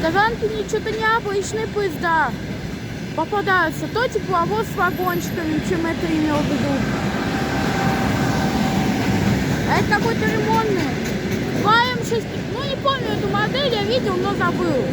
Таганки что-то необычные поезда попадаются. То тепловоз с вагончиками, чем это имел в виду. А это какой-то ремонтный. 2М6. Ну, не помню эту модель, я видел, но забыл.